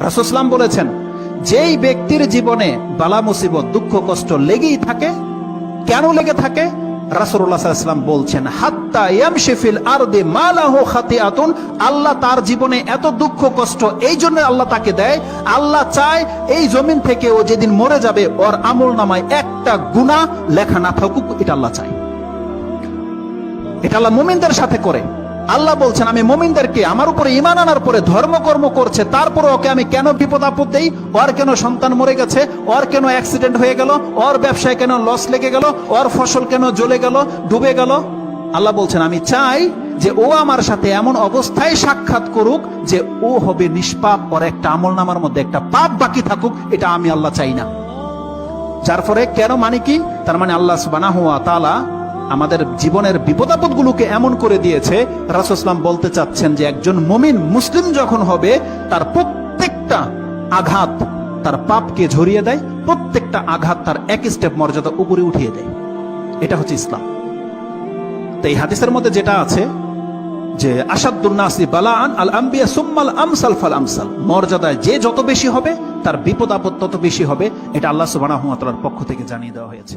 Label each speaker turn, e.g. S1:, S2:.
S1: রাসূল সাল্লাল্লাহু আলাইহি ওয়াসাল্লাম বলেছেন, যেই ব্যক্তির জীবনে বালা মুসিবত দুঃখ কষ্ট লেগেই থাকে, কেন লেগে থাকে? রাসূলুল্লাহ সাল্লাল্লাহু আলাইহি ওয়াসাল্লাম বলছেন, হাত্তা ইয়ামশি ফিল আরদি মা লাহু খাতিআতুন, আল্লাহ তার জীবনে এত দুঃখ কষ্ট এই জন্য আল্লাহ তাকে দেয়, আল্লাহ চায় এই জমিন থেকে ও যেদিন মরে যাবে ওর আমলনামায় একটা গুনাহ লেখা না থাকুক, এটা আল্লাহ চায়। এটা আল্লাহ মুমিনদের সাথে করে। আল্লাহ বলছেন, আমি মুমিনদেরকে আমার উপরে ঈমান আনার পরে ধর্মকর্ম করছে, তারপরে ওকে আমি কেন বিপদ আপদ দেই? ওর কেন সন্তান মরে গেছে, ওর কেন অ্যাক্সিডেন্ট হয়ে গেল, ওর ব্যবসায় কেন লস লেগে গেল, ওর ফসল কেন জ্বলে গেল, ডুবে গেল? আল্লাহ বলছেন, আমি চাই যে ও আমার সাথে এমন অবস্থায় সাক্ষাৎ করুক যে ও হবে নিষ্পাপ, ওর একটা আমলনামার মধ্যে একটা পাপ বাকি থাকুক, এটা আমি আল্লাহ চাই না। যার ফলে কেন মানে কি? তার মানে আল্লাহ সুবহানাহু ওয়া তাআলা আমাদের জীবনের বিপদাপদ গুলোকে এমন করে দিয়েছে। রাসূল সাল্লাল্লাহু আলাইহি ওয়াসাল্লাম বলতে চাচ্ছেন যে একজন মুমিন মুসলিম যখন হবে, তার প্রত্যেকটা আঘাত তার পাপকে ঝরিয়ে দেয়, প্রত্যেকটা আঘাত তার এক স্টেপ মর্যাদা উপরে উঠিয়ে দেয়। এটা হচ্ছে ইসলাম। তো এই হাদিসের মধ্যে যেটা আছে যে আশাদ্দুন নাসি বালাআন আল আম্বিয়া সুম্মাল আমসাল ফাল আমসাল, মর্যাদায় যে যত বেশি হবে তার বিপদ আপদ তত বেশি হবে। এটা আল্লাহ সুবহানাহু ওয়া তাআলার পক্ষ থেকে জানিয়ে দেওয়া হয়েছে।